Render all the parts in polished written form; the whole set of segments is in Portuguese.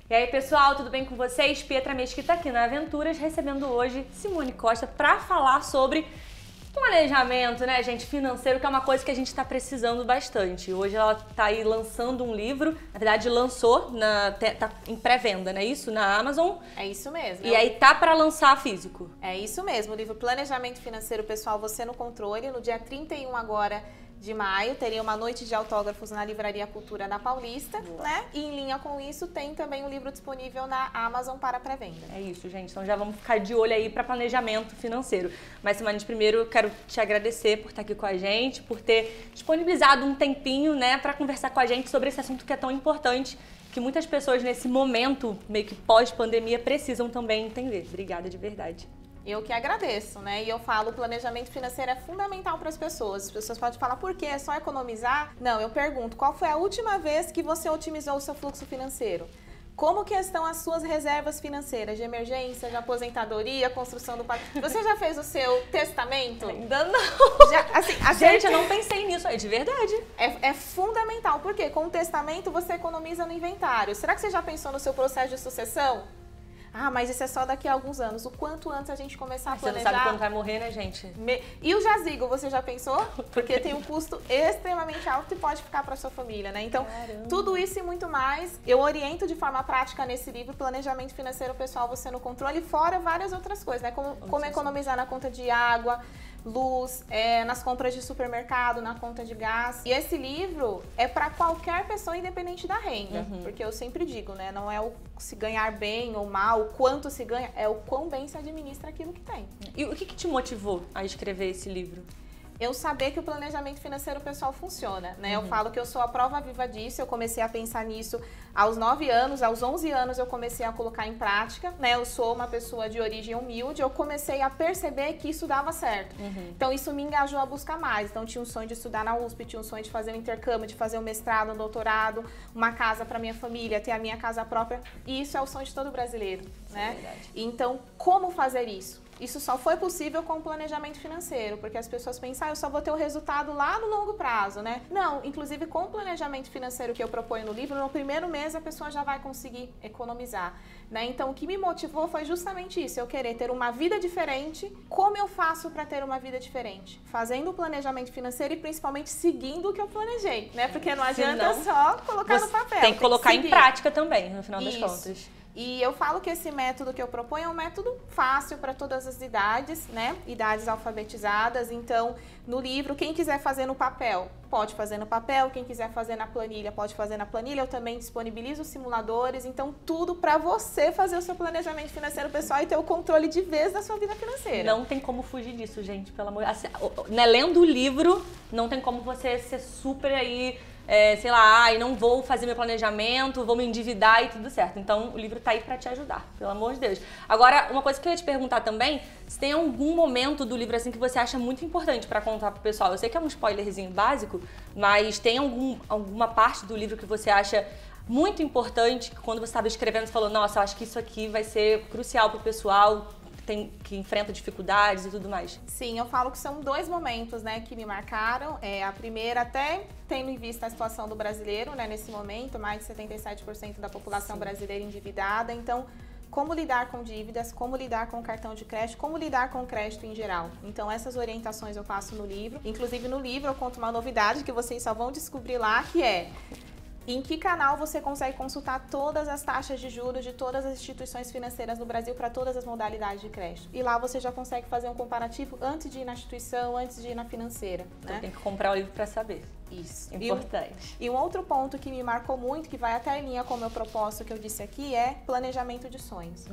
E aí, pessoal, tudo bem com vocês? Pietra Mesquita aqui na Aventuras, recebendo hoje Simone Costa para falar sobre planejamento, né, gente, financeiro, que é uma coisa que a gente está precisando bastante. Hoje ela está aí lançando um livro, na verdade lançou, tá em pré-venda, não é isso? Na Amazon. É isso mesmo. E aí tá para lançar físico. É isso mesmo, o livro Planejamento Financeiro Pessoal, Você no Controle, no dia 31 agora de maio, teria uma noite de autógrafos na Livraria Cultura da Paulista, né? E em linha com isso, tem também um livro disponível na Amazon para pré-venda. É isso, gente. Então já vamos ficar de olho aí para planejamento financeiro. Mas, Simone, primeiro eu quero te agradecer por estar aqui com a gente, por ter disponibilizado um tempinho, né, para conversar com a gente sobre esse assunto que é tão importante, que muitas pessoas nesse momento, meio que pós-pandemia, precisam também entender. Obrigada de verdade. Eu que agradeço, né? E eu falo, o planejamento financeiro é fundamental para as pessoas. As pessoas podem falar, por quê? É só economizar? Não, eu pergunto, qual foi a última vez que você otimizou o seu fluxo financeiro? Como que estão as suas reservas financeiras de emergência, de aposentadoria, construção do patrimônio? Você já fez o seu testamento? Ainda não. Já, assim, gente, eu não pensei nisso, é de verdade. É fundamental, porque com o testamento você economiza no inventário. Será que você já pensou no seu processo de sucessão? Ah, mas isso é só daqui a alguns anos. O quanto antes a gente começar a planejar... Você não sabe quando vai morrer, né, gente? E o jazigo, você já pensou? Porque tem um custo extremamente alto e pode ficar para sua família, né? Então, caramba, tudo isso e muito mais, eu oriento de forma prática nesse livro, Planejamento Financeiro Pessoal, Você no Controle, fora várias outras coisas, né? Como economizar na conta de água, luz, nas compras de supermercado, na conta de gás. E esse livro é para qualquer pessoa, independente da renda. Porque eu sempre digo, né? Não é o se ganhar bem ou mal, o quanto se ganha, é o quão bem se administra aquilo que tem. E o que te motivou a escrever esse livro? Eu saber que o planejamento financeiro pessoal funciona, né? Eu falo que eu sou a prova viva disso, eu comecei a pensar nisso aos 9 anos, aos 11 anos eu comecei a colocar em prática, né? Eu sou uma pessoa de origem humilde, eu comecei a perceber que isso dava certo. Então isso me engajou a buscar mais. Então tinha um sonho de estudar na USP, tinha um sonho de fazer um intercâmbio, de fazer um mestrado, um doutorado, uma casa para minha família, ter a minha casa própria. E isso é o sonho de todo brasileiro, né? É verdade. Então, como fazer isso? Isso só foi possível com o planejamento financeiro, porque as pessoas pensam, eu só vou ter o resultado lá no longo prazo, né? Não, inclusive com o planejamento financeiro que eu proponho no livro, no primeiro mês a pessoa já vai conseguir economizar, né? Então o que me motivou foi justamente isso, eu querer ter uma vida diferente. Como eu faço para ter uma vida diferente? Fazendo o planejamento financeiro e principalmente seguindo o que eu planejei, né? Porque não adianta só colocar no papel. Tem que colocar em prática também, no final das contas. E eu falo que esse método que eu proponho é um método fácil para todas as idades, né? Idades alfabetizadas. Então, no livro, quem quiser fazer no papel, pode fazer no papel. Quem quiser fazer na planilha, pode fazer na planilha. Eu também disponibilizo os simuladores. Então, tudo para você fazer o seu planejamento financeiro pessoal e ter o controle de vez da sua vida financeira. Não tem como fugir disso, gente, pelo amor de Deus. Né, lendo o livro, não tem como você ser super aí... sei lá, e não vou fazer meu planejamento, vou me endividar e tudo certo. Então, o livro tá aí pra te ajudar, pelo amor de Deus. Agora, uma coisa que eu ia te perguntar também, se tem algum momento do livro assim que você acha muito importante pra contar pro pessoal. Eu sei que é um spoilerzinho básico, mas tem alguma parte do livro que você acha muito importante, que quando você estava escrevendo, você falou, nossa, eu acho que isso aqui vai ser crucial pro pessoal, que enfrenta dificuldades e tudo mais? Sim, eu falo que são 2 momentos, né, que me marcaram. A primeira, até tendo em vista a situação do brasileiro, né, nesse momento, mais de 77% da população brasileira endividada. Então, como lidar com dívidas, como lidar com o cartão de crédito, como lidar com o crédito em geral. Então, essas orientações eu passo no livro. Inclusive, no livro eu conto uma novidade que vocês só vão descobrir lá, que é... Em que canal você consegue consultar todas as taxas de juros de todas as instituições financeiras no Brasil para todas as modalidades de crédito. E lá você já consegue fazer um comparativo antes de ir na instituição, antes de ir na financeira. Então, né? tem que comprar o livro para saber. Isso. Importante. E um outro ponto que me marcou muito, que vai até em linha com o meu propósito que eu disse aqui, é planejamento de sonhos.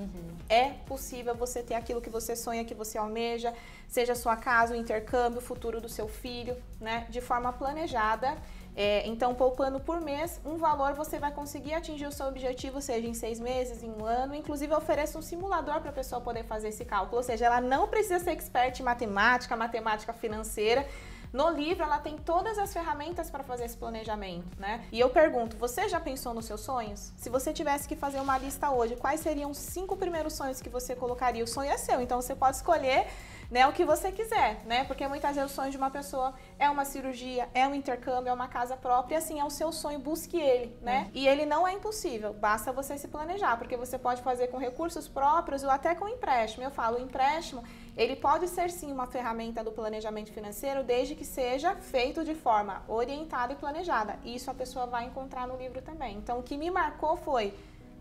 É possível você ter aquilo que você sonha, que você almeja, seja a sua casa, o intercâmbio, o futuro do seu filho, né? De forma planejada. Então, poupando por mês, um valor você vai conseguir atingir o seu objetivo, seja em 6 meses, em 1 ano. Inclusive, eu ofereço um simulador para a pessoa poder fazer esse cálculo. Ou seja, ela não precisa ser expert em matemática financeira. No livro, ela tem todas as ferramentas para fazer esse planejamento, né? E eu pergunto, você já pensou nos seus sonhos? Se você tivesse que fazer uma lista hoje, quais seriam os 5 primeiros sonhos que você colocaria? O sonho é seu, então você pode escolher né, o que você quiser, né? Porque muitas vezes o sonho de uma pessoa é uma cirurgia, é um intercâmbio, é uma casa própria, e assim, é o seu sonho, busque ele, né? E ele não é impossível, basta você se planejar, porque você pode fazer com recursos próprios ou até com empréstimo. Eu falo, o empréstimo, ele pode ser sim uma ferramenta do planejamento financeiro, desde que seja feito de forma orientada e planejada. Isso a pessoa vai encontrar no livro também. Então, o que me marcou foi: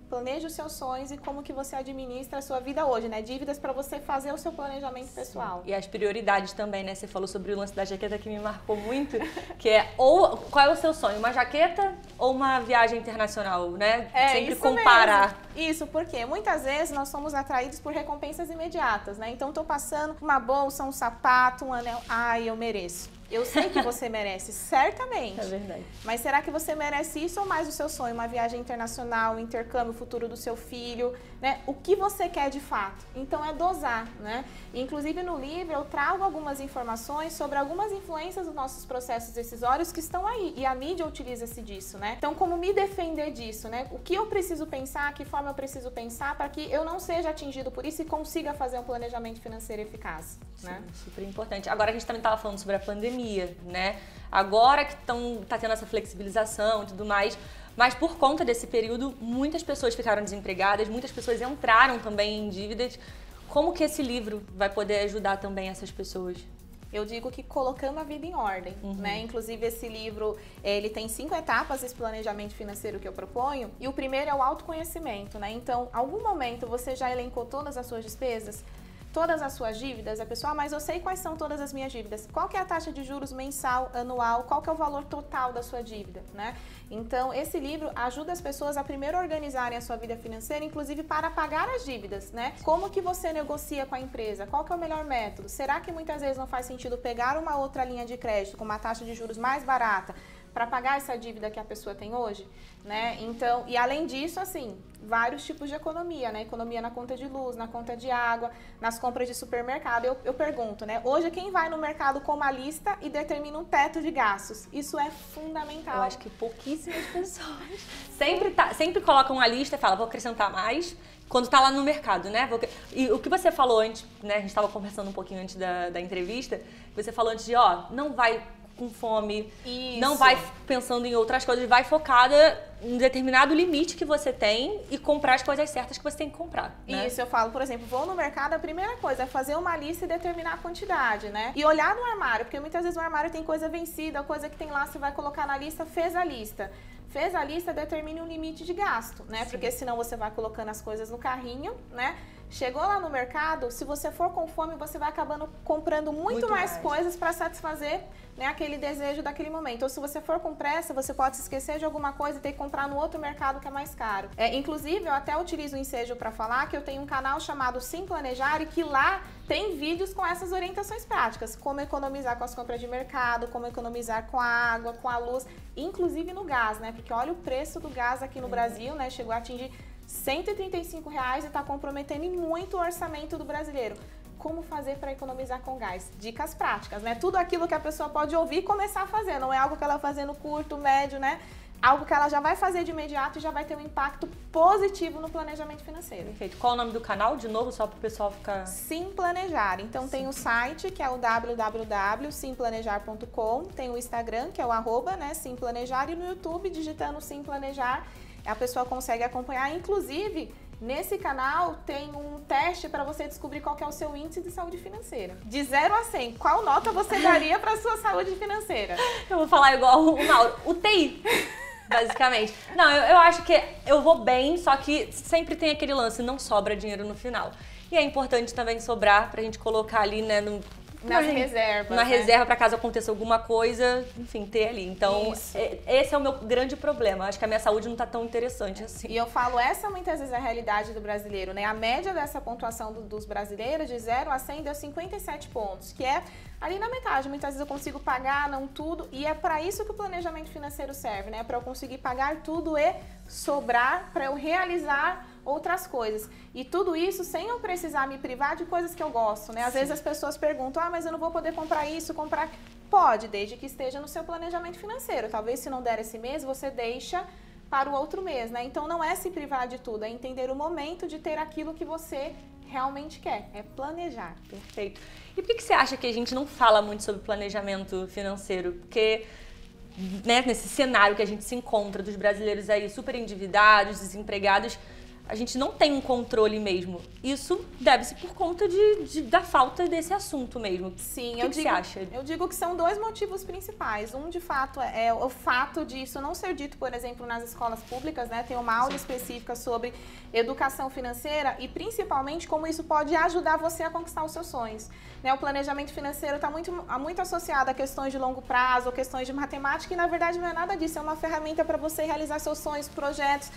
planeje os seus sonhos e como que você administra a sua vida hoje, né? Dívidas para você fazer o seu planejamento pessoal. E as prioridades também, né? Você falou sobre o lance da jaqueta que me marcou muito, que é ou qual é o seu sonho, uma jaqueta ou uma viagem internacional, né? Sempre comparar. Mesmo. Isso, porque muitas vezes nós somos atraídos por recompensas imediatas, né? Então, tô passando uma bolsa, um sapato, um anel, ai, eu mereço. Eu sei que você merece, certamente. É verdade. Mas será que você merece isso ou mais o seu sonho? Uma viagem internacional, um intercâmbio, o futuro do seu filho, né? O que você quer de fato? Então é dosar, né? Inclusive no livro eu trago algumas informações sobre algumas influências dos nossos processos decisórios que estão aí. E a mídia utiliza-se disso, né? Então como me defender disso, né? O que eu preciso pensar, que forma eu preciso pensar para que eu não seja atingido por isso e consiga fazer um planejamento financeiro eficaz, né? Sim, super importante. Agora a gente também estava falando sobre a pandemia, né? Agora que tá tendo essa flexibilização e tudo mais, mas por conta desse período, muitas pessoas ficaram desempregadas, muitas pessoas entraram também em dívidas. Como que esse livro vai poder ajudar também essas pessoas? Eu digo que colocando a vida em ordem, né? Inclusive esse livro, ele tem 5 etapas, esse planejamento financeiro que eu proponho, e o primeiro é o autoconhecimento, né? Então, algum momento você já elencou todas as suas despesas? Todas as suas dívidas? A pessoa, mas eu sei quais são todas as minhas dívidas. Qual que é a taxa de juros mensal, anual? Qual que é o valor total da sua dívida, né? Então, esse livro ajuda as pessoas a primeiro organizarem a sua vida financeira, inclusive para pagar as dívidas, né? Como que você negocia com a empresa? Qual que é o melhor método? Será que muitas vezes não faz sentido pegar uma outra linha de crédito com uma taxa de juros mais barata para pagar essa dívida que a pessoa tem hoje, né? Então, e além disso, assim, vários tipos de economia, né? Economia na conta de luz, na conta de água, nas compras de supermercado. Eu pergunto, né? Hoje, quem vai no mercado com uma lista e determina um teto de gastos? Isso é fundamental. Eu acho que pouquíssimas pessoas sempre colocam uma lista e falam, vou acrescentar mais, quando tá lá no mercado, né? E o que você falou antes, né? A gente estava conversando um pouquinho antes da entrevista, você falou antes de, não vai com fome, Isso. Não vai pensando em outras coisas, vai focada em determinado limite que você tem e comprar as coisas certas que você tem que comprar, né? Isso, eu falo, por exemplo, vou no mercado, a primeira coisa é fazer uma lista e determinar a quantidade, né? E olhar no armário, porque muitas vezes no armário tem coisa vencida, coisa que tem lá, você vai colocar na lista, fez a lista. Fez a lista, determine um limite de gasto, né? Sim. Porque senão você vai colocando as coisas no carrinho, né? Chegou lá no mercado, se você for com fome, você vai acabando comprando muito mais coisas para satisfazer, né, aquele desejo daquele momento. Ou se você for com pressa, você pode se esquecer de alguma coisa e ter que comprar no outro mercado que é mais caro. Inclusive, eu até utilizo o ensejo para falar que eu tenho um canal chamado Sim Planejar e que lá tem vídeos com essas orientações práticas. Como economizar com as compras de mercado, como economizar com a água, com a luz, inclusive no gás, né? Porque olha o preço do gás aqui no Brasil, né? Chegou a atingir R$135 e está comprometendo muito o orçamento do brasileiro. Como fazer para economizar com gás? Dicas práticas, né? Tudo aquilo que a pessoa pode ouvir e começar a fazer. Não é algo que ela vai fazer no curto, médio, né? Algo que ela já vai fazer de imediato e já vai ter um impacto positivo no planejamento financeiro. Perfeito. Qual o nome do canal, de novo, só para o pessoal ficar... Sim Planejar. Então tem o site, que é o www.simplanejar.com, tem o Instagram, que é o @ né, Sim Planejar, e no YouTube, digitando Sim Planejar, a pessoa consegue acompanhar. Inclusive, nesse canal tem um teste para você descobrir qual que é o seu índice de saúde financeira. De 0 a 100, qual nota você daria para a sua saúde financeira? Eu vou falar igual o Mauro, UTI, basicamente. Não, eu acho que eu vou bem, só que sempre tem aquele lance, não sobra dinheiro no final. E é importante também sobrar pra gente colocar ali, né, nas reservas, na reserva para caso aconteça alguma coisa, enfim, ter ali. Então, esse é o meu grande problema. Acho que a minha saúde não tá tão interessante assim. E eu falo, essa muitas vezes é a realidade do brasileiro, né? A média dessa pontuação dos brasileiros, de 0 a 100, deu 57 pontos, que é ali na metade. Muitas vezes eu consigo pagar, não tudo, e é para isso que o planejamento financeiro serve, né? Para eu conseguir pagar tudo e sobrar, para eu realizar outras coisas. E tudo isso sem eu precisar me privar de coisas que eu gosto, né? Às vezes as pessoas perguntam, mas eu não vou poder comprar isso, comprar... Pode, desde que esteja no seu planejamento financeiro. Talvez se não der esse mês, você deixa para o outro mês, né? Então não é se privar de tudo, é entender o momento de ter aquilo que você realmente quer, é planejar. Perfeito. E por que você acha que a gente não fala muito sobre planejamento financeiro? Porque, né, nesse cenário que a gente se encontra dos brasileiros aí super endividados, desempregados, a gente não tem um controle mesmo. Isso deve-se por conta da falta desse assunto mesmo. Sim, o que você acha? Eu digo que são dois motivos principais. Um, de fato, é o fato de isso não ser dito, por exemplo, nas escolas públicas, né? Tem uma aula específica sobre educação financeira e, principalmente, como isso pode ajudar você a conquistar os seus sonhos. Né? O planejamento financeiro está muito associado a questões de longo prazo, questões de matemática, e, na verdade, não é nada disso. É uma ferramenta para você realizar seus sonhos, projetos,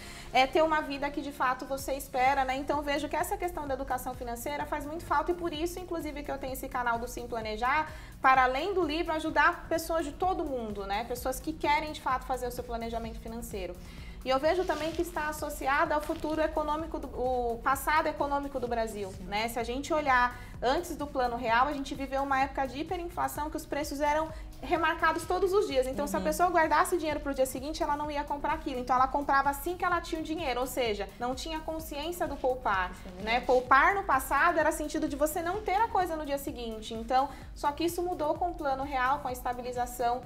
ter uma vida que, de fato, você espera, né? Então vejo que essa questão da educação financeira faz muito falta e por isso, inclusive, que eu tenho esse canal do Sim Planejar, para além do livro, ajudar pessoas de todo mundo, né? Pessoas que querem, de fato, fazer o seu planejamento financeiro. E eu vejo também que está associado ao futuro econômico, o passado econômico do Brasil, né? Se a gente olhar antes do Plano Real, a gente viveu uma época de hiperinflação que os preços eram remarcados todos os dias. Então, se a pessoa guardasse dinheiro para o dia seguinte, ela não ia comprar aquilo. Então, ela comprava assim que ela tinha o dinheiro, ou seja, não tinha consciência do poupar, né? Poupar no passado era sentido de você não ter a coisa no dia seguinte. Então, só que isso mudou com o Plano Real, com a estabilização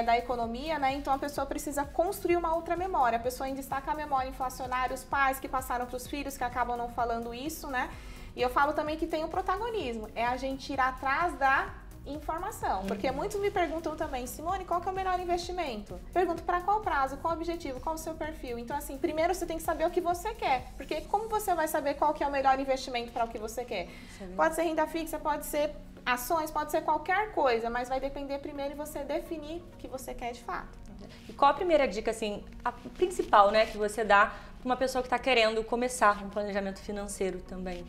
da economia, né? Então, a pessoa precisa construir uma outra memória. A pessoa ainda destaca a memória inflacionária, os pais que passaram para os filhos, que acabam não falando isso, né? E eu falo também que tem o protagonismo, é a gente ir atrás da informação, porque muitos me perguntam também, Simone, qual que é o melhor investimento? Pergunto para qual prazo, qual o objetivo, qual o seu perfil. Então, assim, primeiro você tem que saber o que você quer, porque como você vai saber qual que é o melhor investimento para o que você quer? Pode ser renda fixa, pode ser ações, pode ser qualquer coisa, mas vai depender primeiro de você definir o que você quer de fato. E qual a primeira dica, assim, a principal, né, que você dá para uma pessoa que está querendo começar um planejamento financeiro também?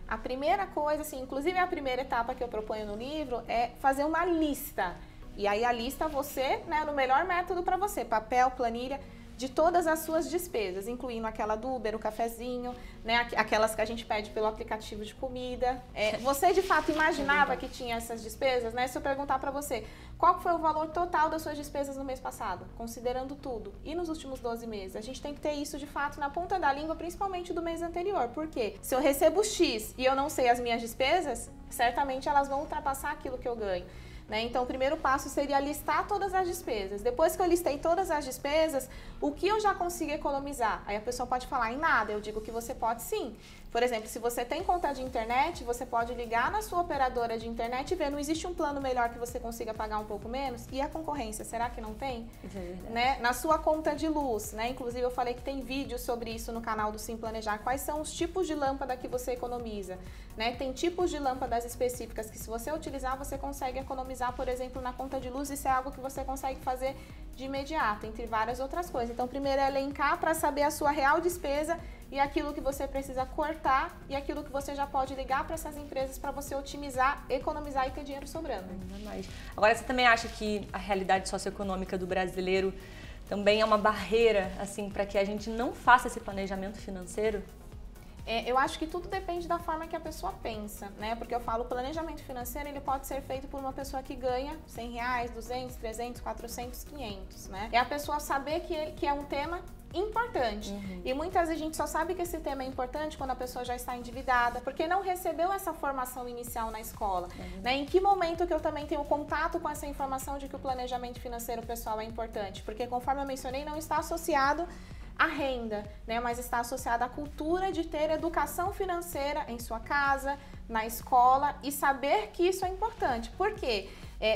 A primeira coisa, assim, inclusive a primeira etapa que eu proponho no livro é fazer uma lista. E aí a lista você, né, no melhor método para você, papel, planilha, de todas as suas despesas, incluindo aquela do Uber, o cafezinho, né, aquelas que a gente pede pelo aplicativo de comida. Você de fato imaginava que tinha essas despesas, né? Se eu perguntar para você, qual foi o valor total das suas despesas no mês passado, considerando tudo, e nos últimos 12 meses? A gente tem que ter isso de fato na ponta da língua, principalmente do mês anterior. Por quê? Se eu recebo X e eu não sei as minhas despesas, certamente elas vão ultrapassar aquilo que eu ganho. Né? Então, o primeiro passo seria listar todas as despesas. Depois que eu listei todas as despesas, o que eu já consigo economizar? Aí a pessoa pode falar em nada, eu digo que você pode sim. Por exemplo, se você tem conta de internet, você pode ligar na sua operadora de internet e ver, não existe um plano melhor que você consiga pagar um pouco menos? E a concorrência, será que não tem? Isso é verdade. Né? Na sua conta de luz, né? Inclusive eu falei que tem vídeo sobre isso no canal do Sim Planejar, quais são os tipos de lâmpada que você economiza, né? Tem tipos de lâmpadas específicas que se você utilizar, você consegue economizar, por exemplo, na conta de luz, isso é algo que você consegue fazer de imediato, entre várias outras coisas. Então, primeiro é elencar para saber a sua real despesa e aquilo que você precisa cortar e aquilo que você já pode ligar para essas empresas para você otimizar, economizar e ter dinheiro sobrando. Agora, você também acha que a realidade socioeconômica do brasileiro também é uma barreira, assim, para que a gente não faça esse planejamento financeiro? Eu acho que tudo depende da forma que a pessoa pensa, né? Porque eu falo, o planejamento financeiro, ele pode ser feito por uma pessoa que ganha R$100, 200, 300, 400, 500, né? É a pessoa saber que é um tema importante. E muitas vezes a gente só sabe que esse tema é importante quando a pessoa já está endividada, porque não recebeu essa formação inicial na escola. Né? Em que momento que eu também tenho contato com essa informação de que o planejamento financeiro pessoal é importante? Porque, conforme eu mencionei, não está associado à renda, né? Mas está associada à cultura de ter educação financeira em sua casa, na escola e saber que isso é importante. Por quê?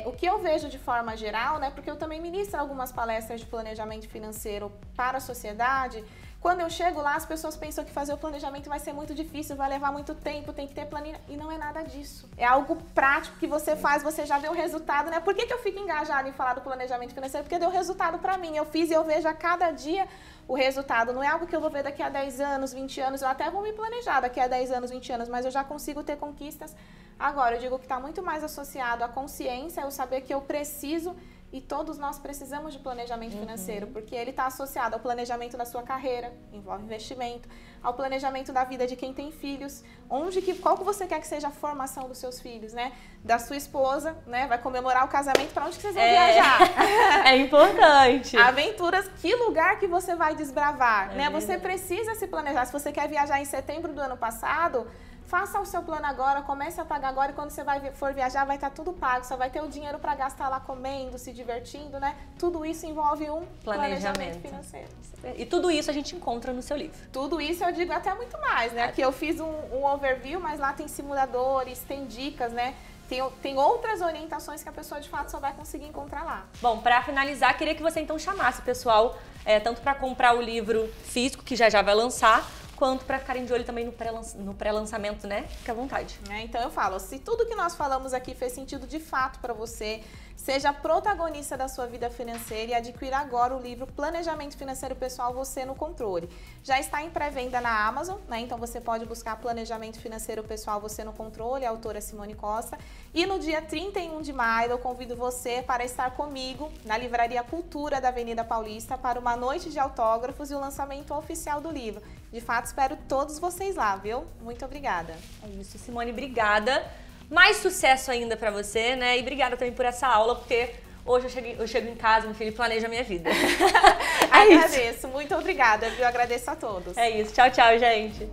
O que eu vejo de forma geral, né? Porque eu também ministro algumas palestras de planejamento financeiro para a sociedade. Quando eu chego lá, as pessoas pensam que fazer o planejamento vai ser muito difícil, vai levar muito tempo, tem que ter planilha. E não é nada disso. É algo prático que você faz, você já vê o resultado, né? Por que eu fico engajada em falar do planejamento financeiro? Porque deu resultado para mim. Eu fiz e eu vejo a cada dia o resultado. Não é algo que eu vou ver daqui a 10 anos, 20 anos. Eu até vou me planejar daqui a 10 anos, 20 anos, mas eu já consigo ter conquistas agora. Eu digo que está muito mais associado à consciência, eu saber que eu preciso. E todos nós precisamos de planejamento financeiro, porque ele está associado ao planejamento da sua carreira, envolve investimento, ao planejamento da vida de quem tem filhos, qual que você quer que seja a formação dos seus filhos, né? Da sua esposa, né? Vai comemorar o casamento, para onde que vocês vão viajar? É importante. Aventuras, que lugar que você vai desbravar, né? Você precisa se planejar. Se você quer viajar em setembro do ano passado, faça o seu plano agora, comece a pagar agora e quando você for viajar vai estar tudo pago, só vai ter o dinheiro para gastar lá comendo, se divertindo, né? Tudo isso envolve um planejamento financeiro. E tudo isso a gente encontra no seu livro. Tudo isso eu digo até muito mais, né? Aqui eu fiz um overview, mas lá tem simuladores, tem dicas, né? Tem outras orientações que a pessoa de fato só vai conseguir encontrar lá. Bom, para finalizar, queria que você então chamasse o pessoal, tanto para comprar o livro físico, que já vai lançar, quanto para ficarem de olho também no pré-lançamento, né? Fique à vontade. Então eu falo, se tudo que nós falamos aqui fez sentido de fato para você, seja protagonista da sua vida financeira e adquira agora o livro Planejamento Financeiro Pessoal, Você no Controle. Já está em pré-venda na Amazon, né? Então você pode buscar Planejamento Financeiro Pessoal, Você no Controle, a autora Simone Costa. E no dia 31 de maio eu convido você para estar comigo na Livraria Cultura da Avenida Paulista para uma noite de autógrafos e o lançamento oficial do livro. De fato, espero todos vocês lá, viu? Muito obrigada. É isso, Simone, obrigada. Mais sucesso ainda pra você, né? E obrigada também por essa aula, porque hoje eu chego em casa, meu filho, e planejo a minha vida. Agradeço, muito obrigada, viu? Agradeço a todos. É isso, tchau, tchau, gente.